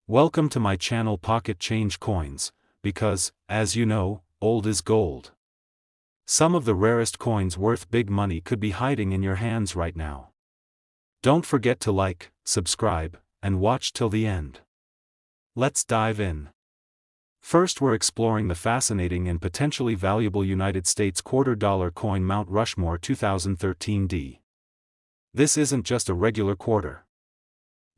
Welcome to my channel Pocket Change Coins, because, as you know, old is gold. Some of the rarest coins worth big money could be hiding in your hands right now. Don't forget to like, subscribe, and watch till the end. Let's dive in. First, we're exploring the fascinating and potentially valuable United States $quarter coin Mount Rushmore 2013D. This isn't just a regular quarter.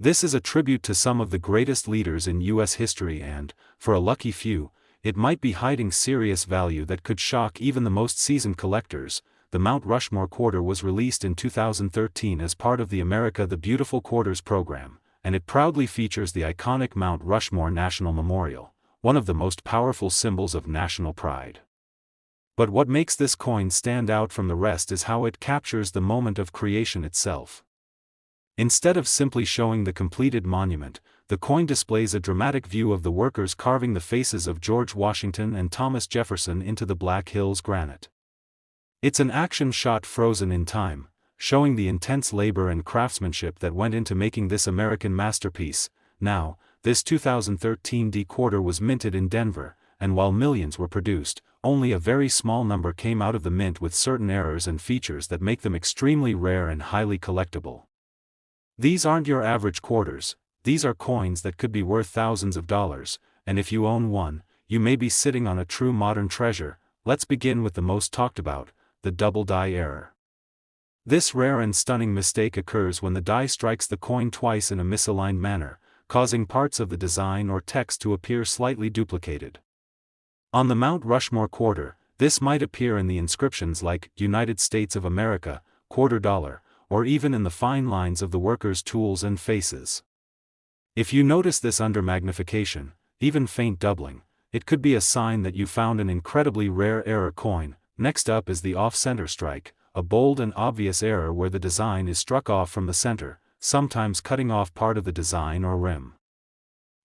This is a tribute to some of the greatest leaders in U.S. history and, for a lucky few, it might be hiding serious value that could shock even the most seasoned collectors. The Mount Rushmore quarter was released in 2013 as part of the America the Beautiful Quarters program, and it proudly features the iconic Mount Rushmore National Memorial, one of the most powerful symbols of national pride. But what makes this coin stand out from the rest is how it captures the moment of creation itself. Instead of simply showing the completed monument, the coin displays a dramatic view of the workers carving the faces of George Washington and Thomas Jefferson into the Black Hills granite. It's an action shot frozen in time, showing the intense labor and craftsmanship that went into making this American masterpiece. Now, this 2013D quarter was minted in Denver, and while millions were produced, only a very small number came out of the mint with certain errors and features that make them extremely rare and highly collectible. These aren't your average quarters, these are coins that could be worth thousands of dollars, and if you own one, you may be sitting on a true modern treasure. Let's begin with the most talked about, the double die error. This rare and stunning mistake occurs when the die strikes the coin twice in a misaligned manner, causing parts of the design or text to appear slightly duplicated. On the Mount Rushmore quarter, this might appear in the inscriptions like United States of America, $quarter, or even in the fine lines of the workers' tools and faces. If you notice this under magnification, even faint doubling, it could be a sign that you found an incredibly rare error coin. Next up is the off-center strike, a bold and obvious error where the design is struck off from the center, sometimes cutting off part of the design or rim.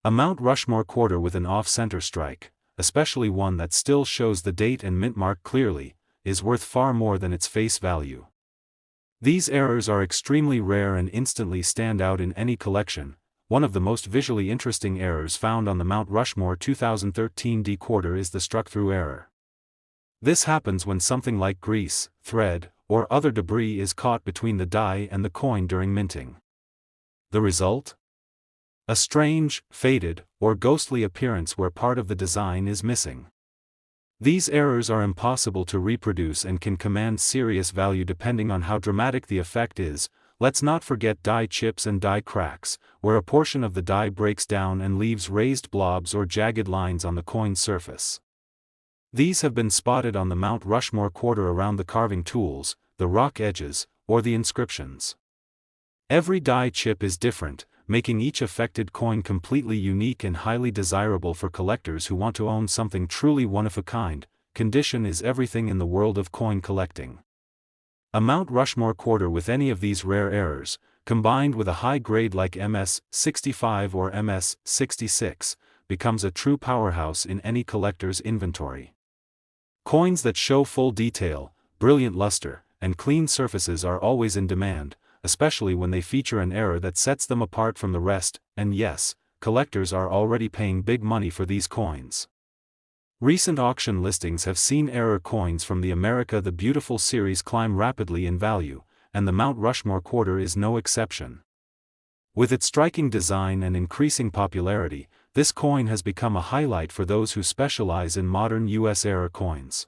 A Mount Rushmore quarter with an off-center strike, especially one that still shows the date and mint mark clearly, is worth far more than its face value. These errors are extremely rare and instantly stand out in any collection. One of the most visually interesting errors found on the Mount Rushmore 2013D quarter is the struck-through error. This happens when something like grease, thread, or other debris is caught between the die and the coin during minting. The result? A strange, faded, or ghostly appearance where part of the design is missing. These errors are impossible to reproduce and can command serious value depending on how dramatic the effect is. Let's not forget die chips and die cracks, where a portion of the die breaks down and leaves raised blobs or jagged lines on the coin's surface. These have been spotted on the Mount Rushmore quarter around the carving tools, the rock edges, or the inscriptions. Every die chip is different, making each affected coin completely unique and highly desirable for collectors who want to own something truly one-of-a-kind. Condition is everything in the world of coin collecting. A Mount Rushmore quarter with any of these rare errors, combined with a high grade like MS-65 or MS-66, becomes a true powerhouse in any collector's inventory. Coins that show full detail, brilliant luster, and clean surfaces are always in demand, especially when they feature an error that sets them apart from the rest, and yes, collectors are already paying big money for these coins. Recent auction listings have seen error coins from the America the Beautiful series climb rapidly in value, and the Mount Rushmore quarter is no exception. With its striking design and increasing popularity, this coin has become a highlight for those who specialize in modern U.S. error coins.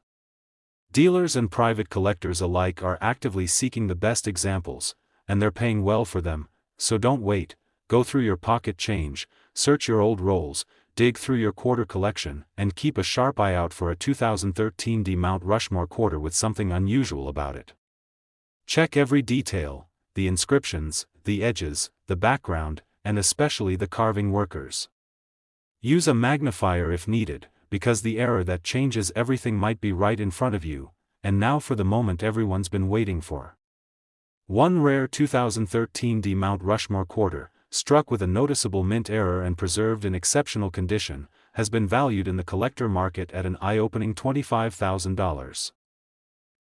Dealers and private collectors alike are actively seeking the best examples, and they're paying well for them, so don't wait. Go through your pocket change, search your old rolls, dig through your quarter collection, and keep a sharp eye out for a 2013D Mount Rushmore quarter with something unusual about it. Check every detail, the inscriptions, the edges, the background, and especially the carving workers. Use a magnifier if needed, because the error that changes everything might be right in front of you. And now for the moment everyone's been waiting for. One rare 2013D Mount Rushmore quarter, struck with a noticeable mint error and preserved in exceptional condition, has been valued in the collector market at an eye-opening $25,000.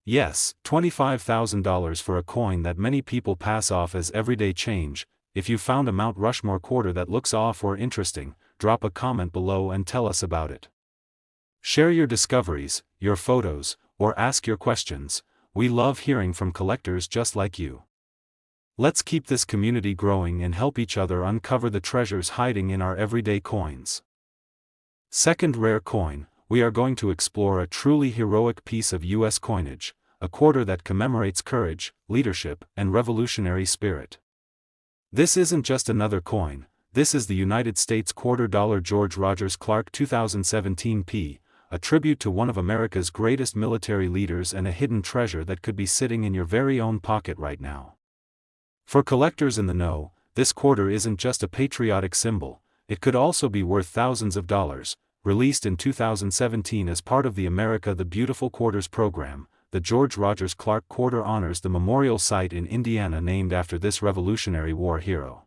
Yes, $25,000 for a coin that many people pass off as everyday change. If you found a Mount Rushmore quarter that looks off or interesting, drop a comment below and tell us about it. Share your discoveries, your photos, or ask your questions. We love hearing from collectors just like you. Let's keep this community growing and help each other uncover the treasures hiding in our everyday coins. Second rare coin, we are going to explore a truly heroic piece of U.S. coinage, a quarter that commemorates courage, leadership, and revolutionary spirit. This isn't just another coin, this is the United States $quarter George Rogers Clark 2017 P, a tribute to one of America's greatest military leaders and a hidden treasure that could be sitting in your very own pocket right now. For collectors in the know, this quarter isn't just a patriotic symbol, it could also be worth thousands of dollars. Released in 2017 as part of the America the Beautiful Quarters program, the George Rogers Clark Quarter honors the memorial site in Indiana named after this Revolutionary War hero.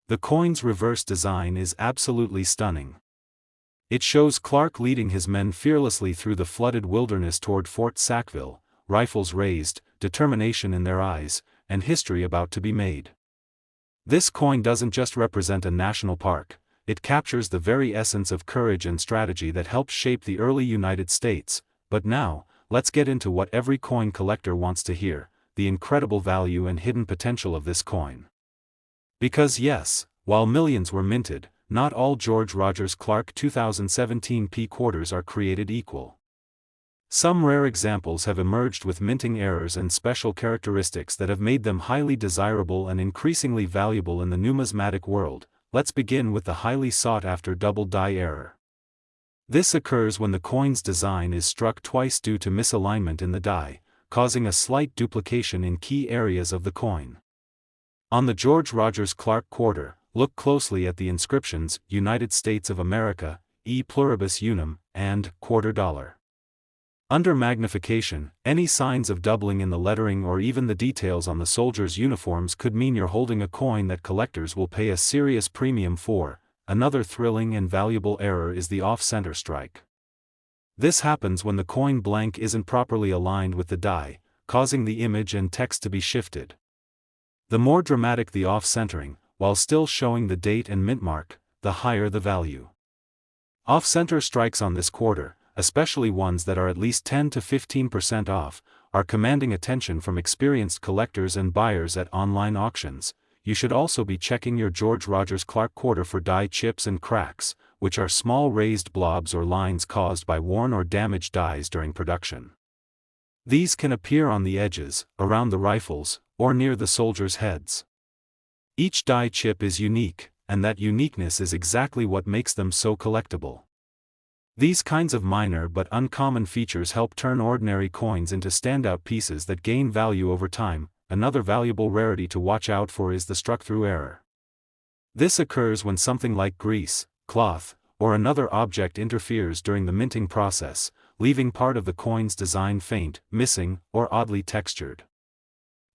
The coin's reverse design is absolutely stunning. It shows Clark leading his men fearlessly through the flooded wilderness toward Fort Sackville, rifles raised, determination in their eyes, and history about to be made. This coin doesn't just represent a national park, it captures the very essence of courage and strategy that helped shape the early United States. But now, let's get into what every coin collector wants to hear, the incredible value and hidden potential of this coin. Because yes, while millions were minted, not all George Rogers Clark 2017 P quarters are created equal. Some rare examples have emerged with minting errors and special characteristics that have made them highly desirable and increasingly valuable in the numismatic world. Let's begin with the highly sought-after double die error. This occurs when the coin's design is struck twice due to misalignment in the die, causing a slight duplication in key areas of the coin. On the George Rogers Clark quarter, look closely at the inscriptions United States of America, E pluribus unum, and $quarter. Under magnification, any signs of doubling in the lettering or even the details on the soldiers' uniforms could mean you're holding a coin that collectors will pay a serious premium for. Another thrilling and valuable error is the off-center strike. This happens when the coin blank isn't properly aligned with the die, causing the image and text to be shifted. The more dramatic the off-centering, while still showing the date and mint mark, the higher the value. Off-center strikes on this quarter, especially ones that are at least 10 to 15% off, are commanding attention from experienced collectors and buyers at online auctions. You should also be checking your George Rogers Clark quarter for die chips and cracks, which are small raised blobs or lines caused by worn or damaged dies during production. These can appear on the edges, around the rifles, or near the soldiers' heads. Each die chip is unique, and that uniqueness is exactly what makes them so collectible. These kinds of minor but uncommon features help turn ordinary coins into standout pieces that gain value over time. Another valuable rarity to watch out for is the struck-through error. This occurs when something like grease, cloth, or another object interferes during the minting process, leaving part of the coin's design faint, missing, or oddly textured.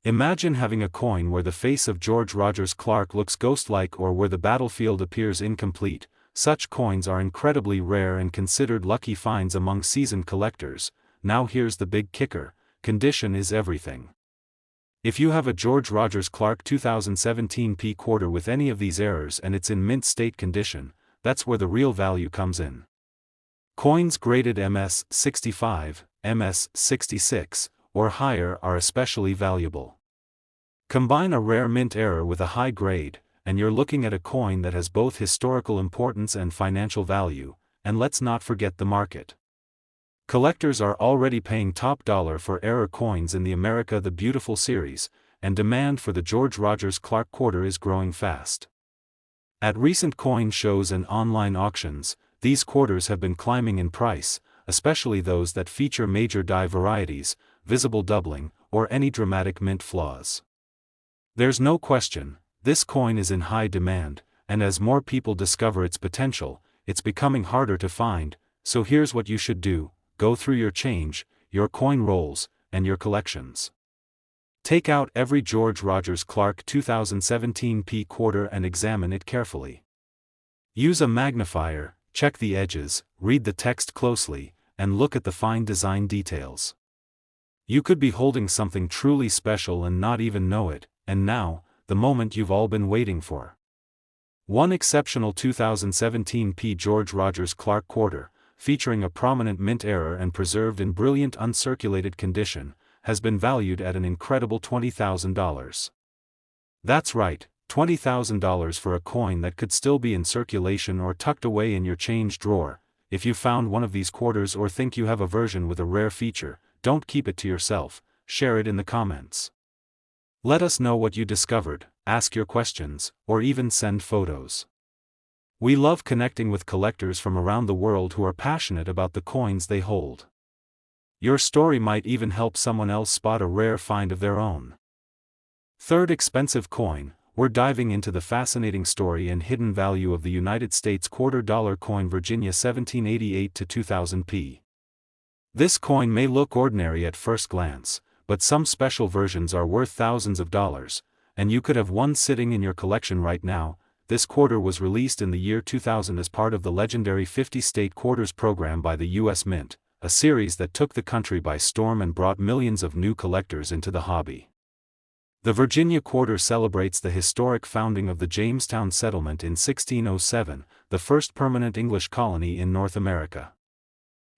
Imagine having a coin where the face of George Rogers Clark looks ghost-like or where the battlefield appears incomplete. Such coins are incredibly rare and considered lucky finds among seasoned collectors. Now here's the big kicker: condition is everything. If you have a George Rogers Clark 2017 P quarter with any of these errors and it's in mint state condition, that's where the real value comes in. Coins graded MS 65, MS 66, or higher are especially valuable. Combine a rare mint error with a high grade, and you're looking at a coin that has both historical importance and financial value. And let's not forget the market. Collectors are already paying top dollar for error coins in the America the Beautiful series, and demand for the George Rogers Clark quarter is growing fast. At recent coin shows and online auctions, these quarters have been climbing in price, especially those that feature major die varieties, visible doubling, or any dramatic mint flaws. There's no question, this coin is in high demand, and as more people discover its potential, it's becoming harder to find. So here's what you should do: go through your change, your coin rolls, and your collections. Take out every George Rogers Clark 2017 P quarter and examine it carefully. Use a magnifier, check the edges, read the text closely, and look at the fine design details. You could be holding something truly special and not even know it, and now, the moment you've all been waiting for. One exceptional 2017 P. George Rogers Clark quarter, featuring a prominent mint error and preserved in brilliant uncirculated condition, has been valued at an incredible $20,000. That's right, $20,000 for a coin that could still be in circulation or tucked away in your change drawer. If you found one of these quarters or think you have a version with a rare feature, don't keep it to yourself, share it in the comments. Let us know what you discovered, ask your questions, or even send photos. We love connecting with collectors from around the world who are passionate about the coins they hold. Your story might even help someone else spot a rare find of their own. Third expensive coin, we're diving into the fascinating story and hidden value of the United States $quarter coin Virginia 1788 to 2000 P. This coin may look ordinary at first glance, but some special versions are worth thousands of dollars, and you could have one sitting in your collection right now. This quarter was released in the year 2000 as part of the legendary 50-state quarters program by the U.S. Mint, a series that took the country by storm and brought millions of new collectors into the hobby. The Virginia quarter celebrates the historic founding of the Jamestown settlement in 1607, the first permanent English colony in North America.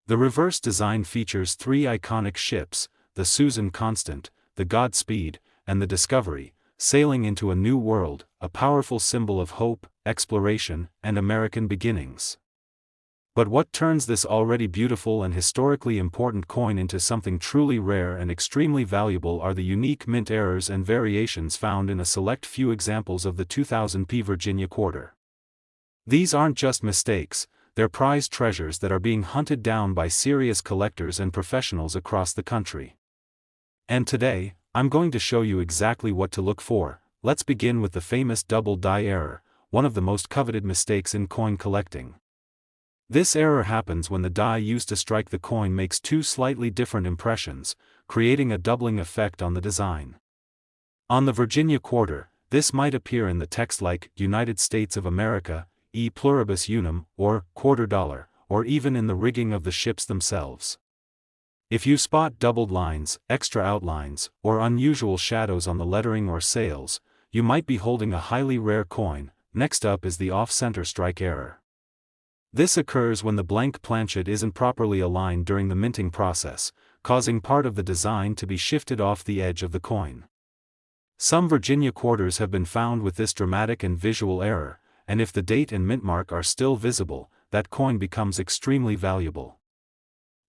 The reverse design features three iconic ships, the Susan Constant, the Godspeed, and the Discovery, sailing into a new world, a powerful symbol of hope, exploration, and American beginnings. But what turns this already beautiful and historically important coin into something truly rare and extremely valuable are the unique mint errors and variations found in a select few examples of the 2000 P Virginia quarter. These aren't just mistakes, they're prized treasures that are being hunted down by serious collectors and professionals across the country. And today, I'm going to show you exactly what to look for. Let's begin with the famous double die error, one of the most coveted mistakes in coin collecting. This error happens when the die used to strike the coin makes two slightly different impressions, creating a doubling effect on the design. On the Virginia quarter, this might appear in the text like United States of America, e pluribus unum, or $quarter, or even in the rigging of the ships themselves. If you spot doubled lines, extra outlines, or unusual shadows on the lettering or sails, you might be holding a highly rare coin. Next up is the off-center strike error. This occurs when the blank planchet isn't properly aligned during the minting process, causing part of the design to be shifted off the edge of the coin. Some Virginia quarters have been found with this dramatic and visual error, and if the date and mint mark are still visible, that coin becomes extremely valuable.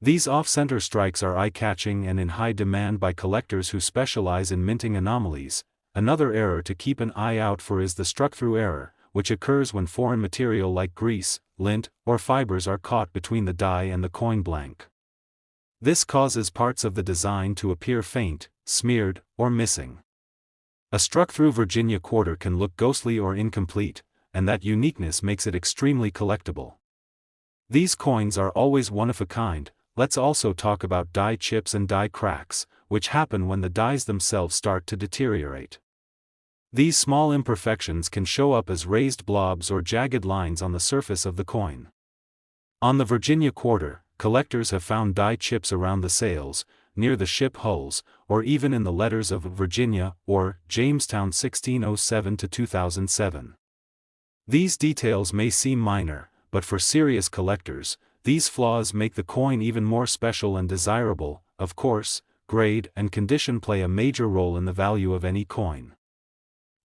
These off-center strikes are eye-catching and in high demand by collectors who specialize in minting anomalies. Another error to keep an eye out for is the struck-through error, which occurs when foreign material like grease, lint, or fibers are caught between the die and the coin blank. This causes parts of the design to appear faint, smeared, or missing. A struck-through Virginia quarter can look ghostly or incomplete, and that uniqueness makes it extremely collectible. These coins are always one of a kind. Let's also talk about die chips and die cracks, which happen when the dies themselves start to deteriorate. These small imperfections can show up as raised blobs or jagged lines on the surface of the coin. On the Virginia quarter, collectors have found die chips around the sails, near the ship hulls, or even in the letters of Virginia or Jamestown 1607 to 2007. These details may seem minor, but for serious collectors, these flaws make the coin even more special and desirable. Of course, grade and condition play a major role in the value of any coin.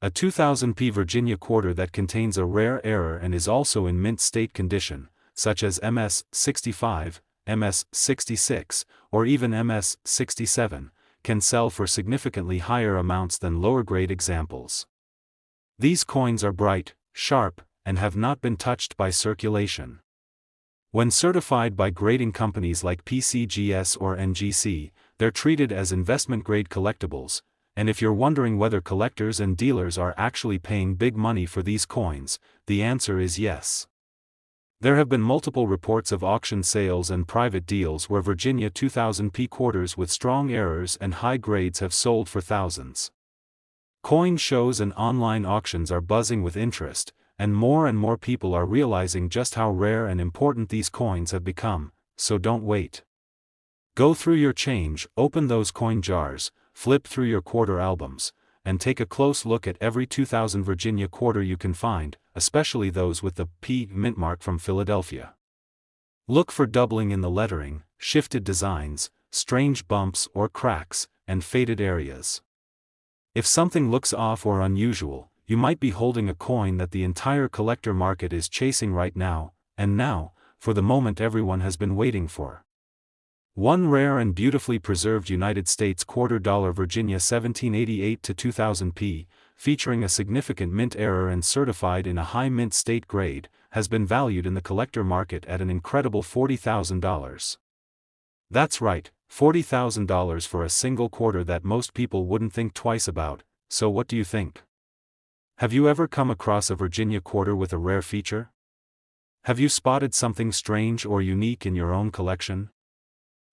A 2000 P Virginia quarter that contains a rare error and is also in mint state condition, such as MS 65, MS 66, or even MS 67, can sell for significantly higher amounts than lower-grade examples. These coins are bright, sharp, and have not been touched by circulation. When certified by grading companies like PCGS or NGC, they're treated as investment-grade collectibles, and if you're wondering whether collectors and dealers are actually paying big money for these coins, the answer is yes. There have been multiple reports of auction sales and private deals where Virginia 2000 P quarters with strong errors and high grades have sold for thousands. Coin shows and online auctions are buzzing with interest, and more people are realizing just how rare and important these coins have become, so don't wait. Go through your change, open those coin jars, flip through your quarter albums, and take a close look at every 2000 Virginia quarter you can find. A especially those with the P mint mark from Philadelphia. Look for doubling in the lettering, shifted designs, strange bumps or cracks, and faded areas. If something looks off or unusual, you might be holding a coin that the entire collector market is chasing right now, and now, for the moment everyone has been waiting for. One rare and beautifully preserved United States $quarter Virginia 1788 to 2000 P, featuring a significant mint error and certified in a high mint state grade, has been valued in the collector market at an incredible $40,000. That's right, $40,000 for a single quarter that most people wouldn't think twice about. So what do you think? Have you ever come across a Virginia quarter with a rare feature? Have you spotted something strange or unique in your own collection?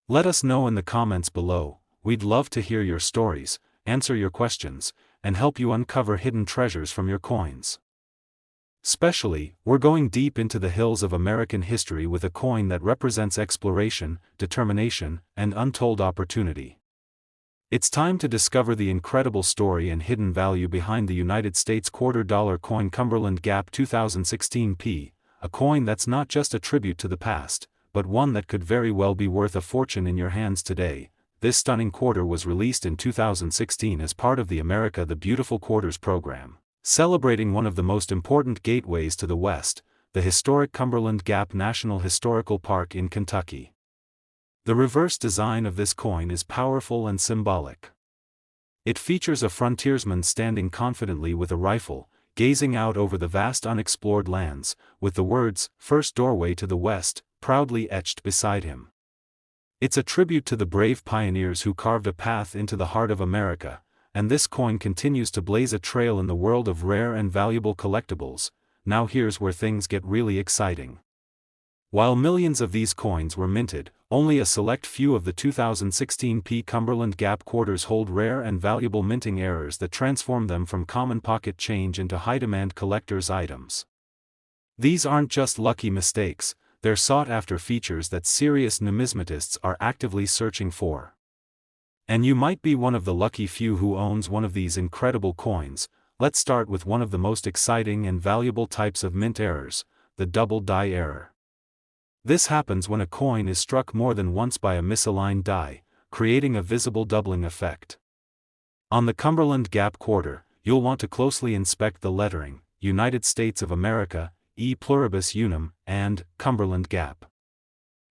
Let us know in the comments below. We'd love to hear your stories, answer your questions, and help you uncover hidden treasures from your coins. Especially, we're going deep into the hills of American history with a coin that represents exploration, determination, and untold opportunity. It's time to discover the incredible story and hidden value behind the United States $quarter coin Cumberland Gap 2016 P, a coin that's not just a tribute to the past, but one that could very well be worth a fortune in your hands today. This stunning quarter was released in 2016 as part of the America the Beautiful Quarters program, celebrating one of the most important gateways to the West, the historic Cumberland Gap National Historical Park in Kentucky. The reverse design of this coin is powerful and symbolic. It features a frontiersman standing confidently with a rifle, gazing out over the vast unexplored lands, with the words, "First Doorway to the West," proudly etched beside him. It's a tribute to the brave pioneers who carved a path into the heart of America, and this coin continues to blaze a trail in the world of rare and valuable collectibles. Now here's where things get really exciting. While millions of these coins were minted, only a select few of the 2016 P Cumberland Gap quarters hold rare and valuable minting errors that transform them from common pocket change into high-demand collector's items. These aren't just lucky mistakes, they're sought-after features that serious numismatists are actively searching for. And you might be one of the lucky few who owns one of these incredible coins. Let's start with one of the most exciting and valuable types of mint errors, the double die error. This happens when a coin is struck more than once by a misaligned die, creating a visible doubling effect. On the Cumberland Gap quarter, you'll want to closely inspect the lettering, United States of America, E pluribus unum, and Cumberland Gap.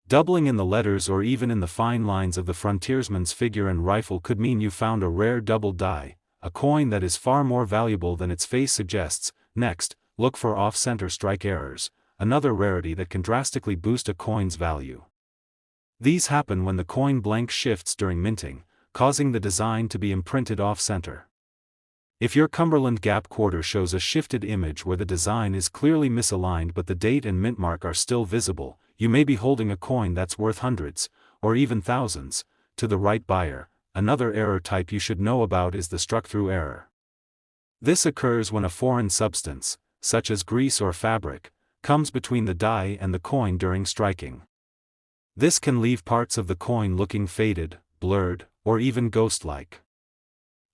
Doubling in the letters or even in the fine lines of the frontiersman's figure and rifle could mean you found a rare double die, a coin that is far more valuable than its face suggests. Next, look for off-center strike errors, another rarity that can drastically boost a coin's value. These happen when the coin blank shifts during minting, causing the design to be imprinted off-center. If your Cumberland Gap quarter shows a shifted image where the design is clearly misaligned but the date and mint mark are still visible, you may be holding a coin that's worth hundreds, or even thousands, to the right buyer. Another error type you should know about is the struck-through error. This occurs when a foreign substance, such as grease or fabric, comes between the die and the coin during striking. This can leave parts of the coin looking faded, blurred, or even ghost-like.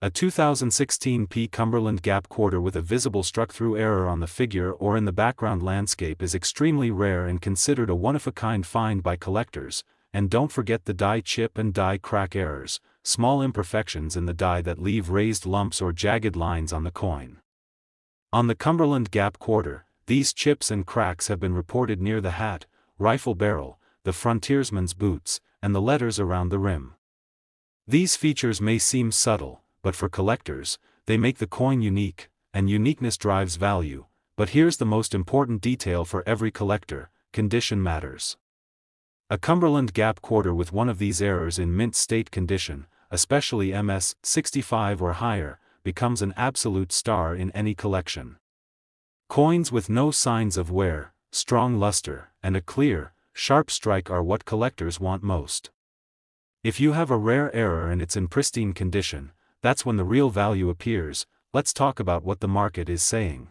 A 2016 P Cumberland Gap quarter with a visible struck-through error on the figure or in the background landscape is extremely rare and considered a one-of-a-kind find by collectors. And don't forget the die chip and die crack errors, small imperfections in the die that leave raised lumps or jagged lines on the coin. On the Cumberland Gap quarter, these chips and cracks have been reported near the hat, rifle barrel, the frontiersman's boots, and the letters around the rim. These features may seem subtle, but for collectors, they make the coin unique, and uniqueness drives value. But here's the most important detail for every collector: condition matters. A Cumberland Gap quarter with one of these errors in mint state condition, especially MS 65 or higher, becomes an absolute star in any collection. Coins with no signs of wear, strong luster, and a clear, sharp strike are what collectors want most. If you have a rare error and it's in pristine condition, that's when the real value appears. Let's talk about what the market is saying.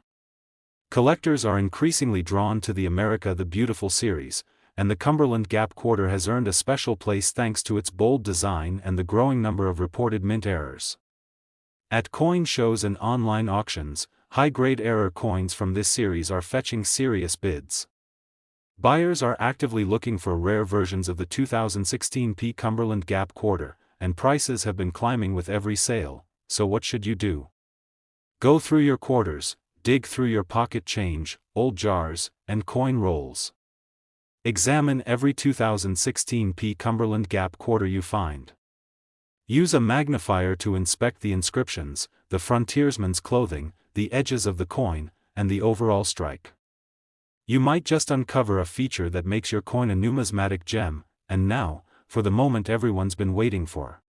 Collectors are increasingly drawn to the America the Beautiful series, and the Cumberland Gap quarter has earned a special place thanks to its bold design and the growing number of reported mint errors. At coin shows and online auctions, high-grade error coins from this series are fetching serious bids. Buyers are actively looking for rare versions of the 2016 P Cumberland Gap quarter, and prices have been climbing with every sale, so what should you do? Go through your quarters, dig through your pocket change, old jars, and coin rolls. Examine every 2016 P Cumberland Gap quarter you find. Use a magnifier to inspect the inscriptions, the frontiersman's clothing, the edges of the coin, and the overall strike. You might just uncover a feature that makes your coin a numismatic gem, and now, for the moment everyone's been waiting for.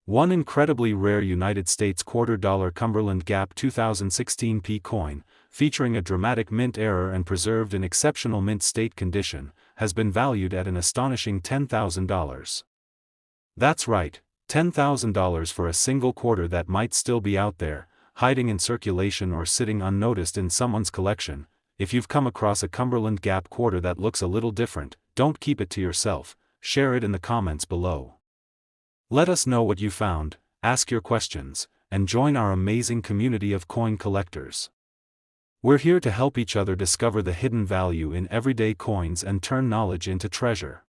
One incredibly rare United States $quarter Cumberland Gap 2016 P coin, featuring a dramatic mint error and preserved in exceptional mint state condition, has been valued at an astonishing $10,000. That's right, $10,000 for a single quarter that might still be out there, hiding in circulation or sitting unnoticed in someone's collection. If you've come across a Cumberland Gap quarter that looks a little different, don't keep it to yourself, share it in the comments below. Let us know what you found, ask your questions, and join our amazing community of coin collectors. We're here to help each other discover the hidden value in everyday coins and turn knowledge into treasure.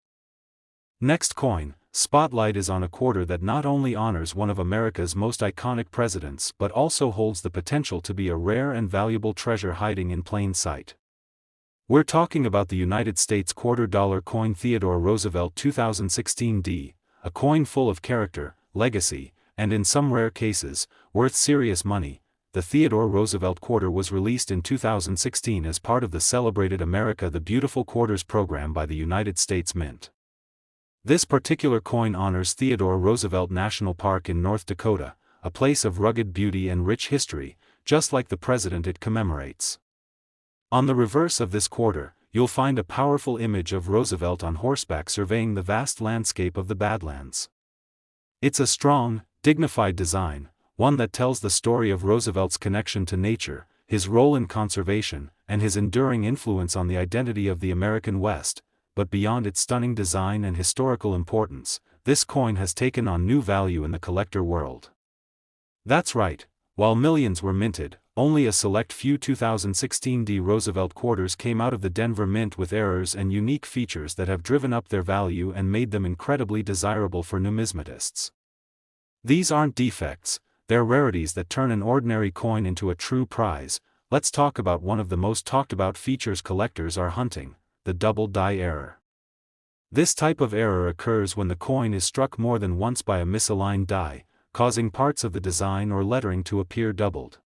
Next coin, spotlight is on a quarter that not only honors one of America's most iconic presidents but also holds the potential to be a rare and valuable treasure hiding in plain sight. We're talking about the United States $quarter coin Theodore Roosevelt 2016 D, a coin full of character, legacy, and in some rare cases, worth serious money. The Theodore Roosevelt quarter was released in 2016 as part of the celebrated America the Beautiful Quarters program by the United States Mint. This particular coin honors Theodore Roosevelt National Park in North Dakota, a place of rugged beauty and rich history, just like the president it commemorates. On the reverse of this quarter, you'll find a powerful image of Roosevelt on horseback surveying the vast landscape of the Badlands. It's a strong, dignified design, one that tells the story of Roosevelt's connection to nature, his role in conservation, and his enduring influence on the identity of the American West. But beyond its stunning design and historical importance, this coin has taken on new value in the collector world. That's right, while millions were minted, only a select few 2016 D Roosevelt quarters came out of the Denver Mint with errors and unique features that have driven up their value and made them incredibly desirable for numismatists. These aren't defects, they're rarities that turn an ordinary coin into a true prize. Let's talk about one of the most talked about features collectors are hunting: the double die error. This type of error occurs when the coin is struck more than once by a misaligned die, causing parts of the design or lettering to appear doubled.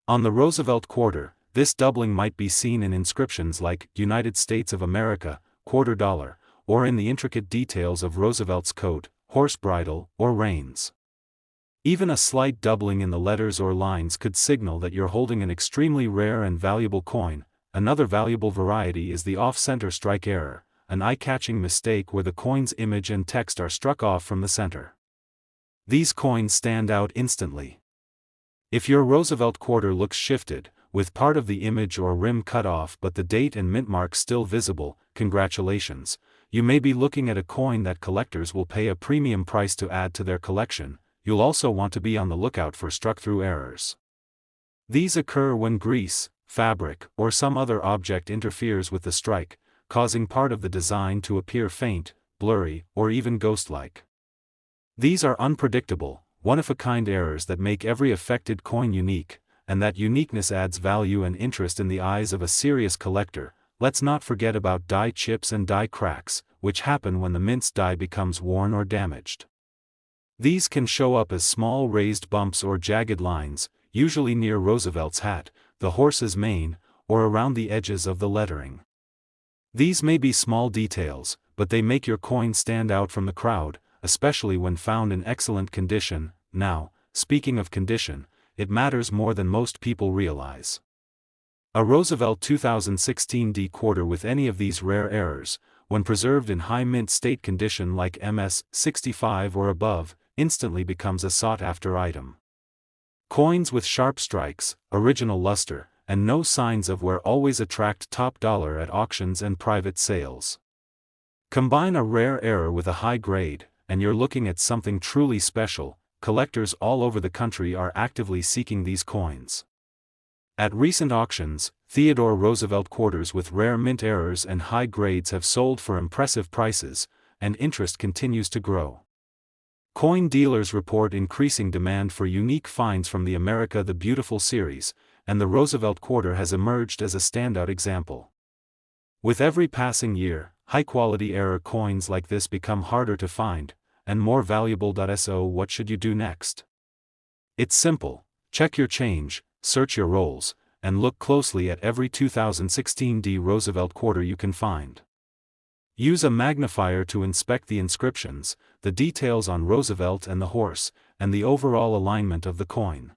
On the Roosevelt quarter, this doubling might be seen in inscriptions like United States of America, $quarter, or in the intricate details of Roosevelt's coat, horse bridle, or reins. Even a slight doubling in the letters or lines could signal that you're holding an extremely rare and valuable coin. Another valuable variety is the off-center strike error, an eye-catching mistake where the coin's image and text are struck off from the center. These coins stand out instantly. If your Roosevelt quarter looks shifted, with part of the image or rim cut off but the date and mint mark still visible, congratulations, you may be looking at a coin that collectors will pay a premium price to add to their collection. You'll also want to be on the lookout for struck-through errors. These occur when grease, fabric, or some other object interferes with the strike, causing part of the design to appear faint, blurry, or even ghost-like. These are unpredictable, one-of-a-kind errors that make every affected coin unique, and that uniqueness adds value and interest in the eyes of a serious collector. Let's not forget about die chips and die cracks, which happen when the mint's die becomes worn or damaged. These can show up as small raised bumps or jagged lines, usually near Roosevelt's hat, the horse's mane, or around the edges of the lettering. These may be small details, but they make your coin stand out from the crowd, especially when found in excellent condition. Now, speaking of condition, it matters more than most people realize. A Roosevelt 2016 D quarter with any of these rare errors, when preserved in high mint state condition like MS 65 or above, instantly becomes a sought-after item. Coins with sharp strikes, original luster, and no signs of wear always attract top dollar at auctions and private sales. Combine a rare error with a high grade, and you're looking at something truly special. Collectors all over the country are actively seeking these coins. At recent auctions, Theodore Roosevelt quarters with rare mint errors and high grades have sold for impressive prices, and interest continues to grow. Coin dealers report increasing demand for unique finds from the America the Beautiful series, and the Roosevelt quarter has emerged as a standout example. With every passing year, high-quality error coins like this become harder to find, and more valuable. So what should you do next? It's simple: check your change, search your rolls, and look closely at every 2016 Roosevelt quarter you can find. Use a magnifier to inspect the inscriptions, the details on Roosevelt and the horse, and the overall alignment of the coin.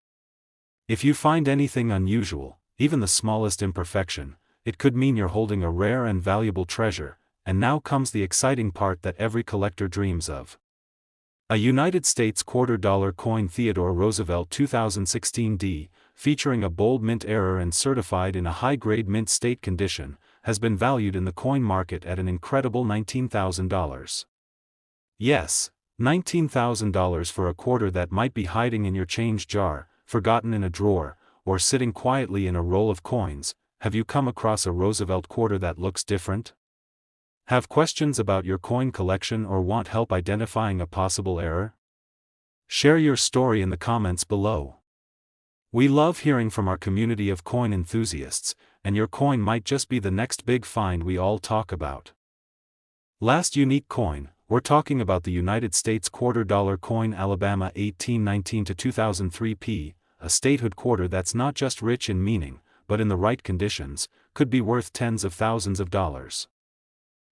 If you find anything unusual, even the smallest imperfection, it could mean you're holding a rare and valuable treasure. And now comes the exciting part that every collector dreams of. A United States $quarter coin Theodore Roosevelt 2016 D, featuring a bold mint error and certified in a high-grade mint state condition, has been valued in the coin market at an incredible $19,000. Yes, $19,000 for a quarter that might be hiding in your change jar, forgotten in a drawer, or sitting quietly in a roll of coins. Have you come across a Roosevelt quarter that looks different? Have questions about your coin collection or want help identifying a possible error? Share your story in the comments below. We love hearing from our community of coin enthusiasts, and your coin might just be the next big find we all talk about. Last unique coin, we're talking about the United States $quarter coin Alabama 1819 to 2003 P, a statehood quarter that's not just rich in meaning, but in the right conditions, could be worth tens of thousands of dollars.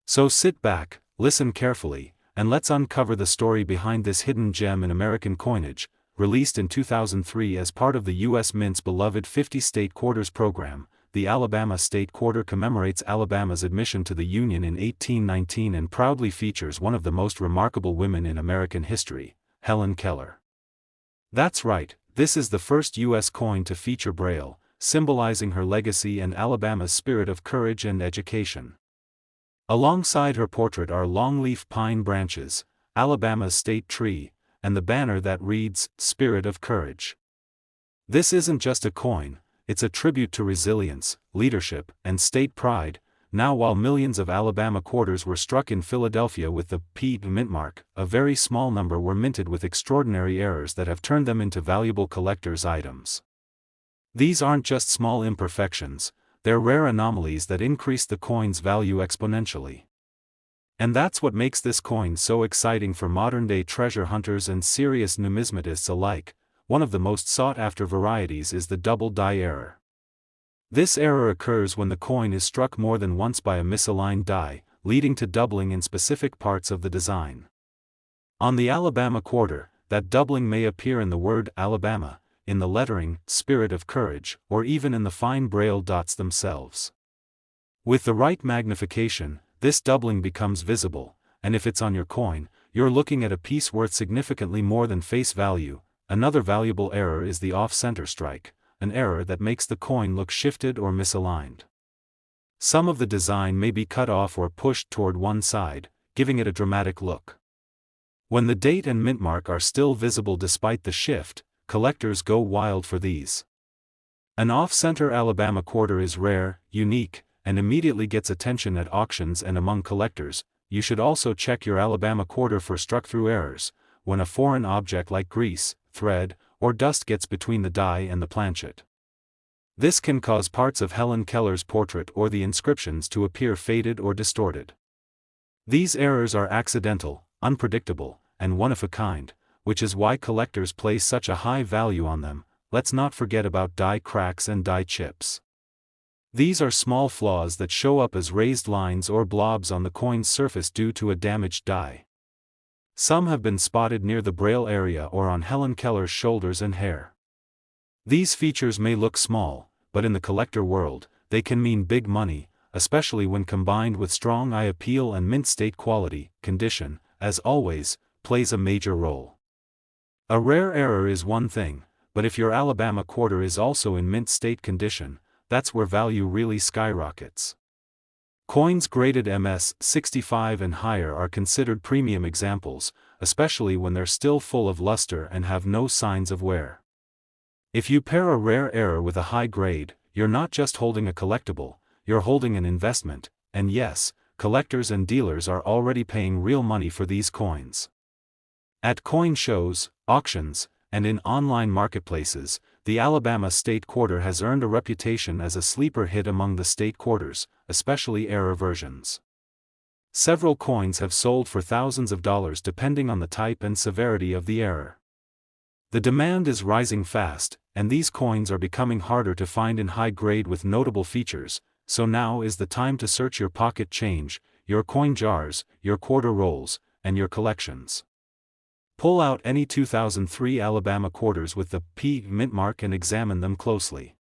So sit back, listen carefully, and let's uncover the story behind this hidden gem in American coinage, released in 2003 as part of the U.S. Mint's beloved 50-state quarters program. The Alabama State Quarter commemorates Alabama's admission to the Union in 1819 and proudly features one of the most remarkable women in American history, Helen Keller. That's right, this is the first U.S. coin to feature Braille, symbolizing her legacy and Alabama's spirit of courage and education. Alongside her portrait are longleaf pine branches, Alabama's state tree, and the banner that reads, "Spirit of Courage." This isn't just a coin, it's a tribute to resilience, leadership, and state pride. Now, while millions of Alabama quarters were struck in Philadelphia with the P mint mark, a very small number were minted with extraordinary errors that have turned them into valuable collector's items. These aren't just small imperfections, they're rare anomalies that increase the coin's value exponentially. And that's what makes this coin so exciting for modern-day treasure hunters and serious numismatists alike. One of the most sought-after varieties is the double die error. This error occurs when the coin is struck more than once by a misaligned die, leading to doubling in specific parts of the design. On the Alabama quarter, that doubling may appear in the word Alabama, in the lettering, "Spirit of Courage," or even in the fine Braille dots themselves. With the right magnification, this doubling becomes visible, and if it's on your coin, you're looking at a piece worth significantly more than face value. Another valuable error is the off-center strike, an error that makes the coin look shifted or misaligned. Some of the design may be cut off or pushed toward one side, giving it a dramatic look. When the date and mint mark are still visible despite the shift, collectors go wild for these. An off-center Alabama quarter is rare, unique, and immediately gets attention at auctions and among collectors. You should also check your Alabama quarter for struck-through errors, when a foreign object like grease, thread, or dust gets between the die and the planchet. This can cause parts of Helen Keller's portrait or the inscriptions to appear faded or distorted. These errors are accidental, unpredictable, and one-of-a-kind, which is why collectors place such a high value on them. Let's not forget about die cracks and die chips. These are small flaws that show up as raised lines or blobs on the coin's surface due to a damaged die. Some have been spotted near the Braille area or on Helen Keller's shoulders and hair. These features may look small, but in the collector world, they can mean big money, especially when combined with strong eye appeal and mint state quality. Condition, as always, plays a major role. A rare error is one thing, but if your Alabama quarter is also in mint state condition, that's where value really skyrockets. Coins graded MS 65 and higher are considered premium examples, especially when they're still full of luster and have no signs of wear. If you pair a rare error with a high grade, you're not just holding a collectible, you're holding an investment, and yes, collectors and dealers are already paying real money for these coins. At coin shows, auctions, and in online marketplaces, the Alabama State Quarter has earned a reputation as a sleeper hit among the state quarters, especially error versions. Several coins have sold for thousands of dollars depending on the type and severity of the error. The demand is rising fast, and these coins are becoming harder to find in high grade with notable features, so now is the time to search your pocket change, your coin jars, your quarter rolls, and your collections. Pull out any 2003 Alabama quarters with the P mint mark and examine them closely.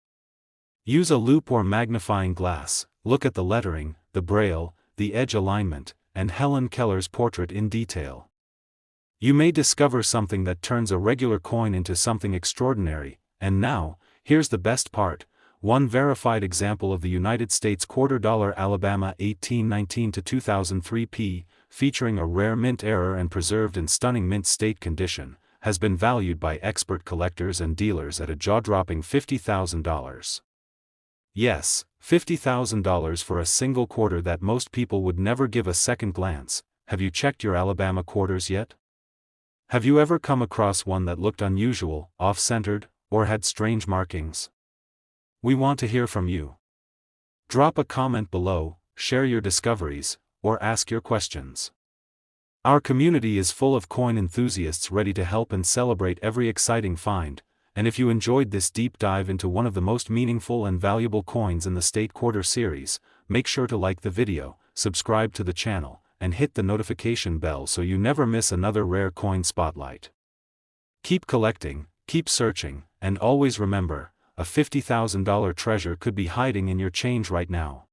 Use a loupe or magnifying glass, look at the lettering, the braille, the edge alignment, and Helen Keller's portrait in detail. You may discover something that turns a regular coin into something extraordinary, and now, here's the best part, one verified example of the United States $quarter Alabama 1819 to 2003 P, featuring a rare mint error and preserved in stunning mint state condition, has been valued by expert collectors and dealers at a jaw-dropping $50,000. Yes, $50,000 for a single quarter that most people would never give a second glance. Have you checked your Alabama quarters yet? Have you ever come across one that looked unusual, off-centered, or had strange markings? We want to hear from you. Drop a comment below, share your discoveries, or ask your questions. Our community is full of coin enthusiasts ready to help and celebrate every exciting find, and if you enjoyed this deep dive into one of the most meaningful and valuable coins in the State Quarter series, make sure to like the video, subscribe to the channel, and hit the notification bell so you never miss another rare coin spotlight. Keep collecting, keep searching, and always remember, a $50,000 treasure could be hiding in your change right now.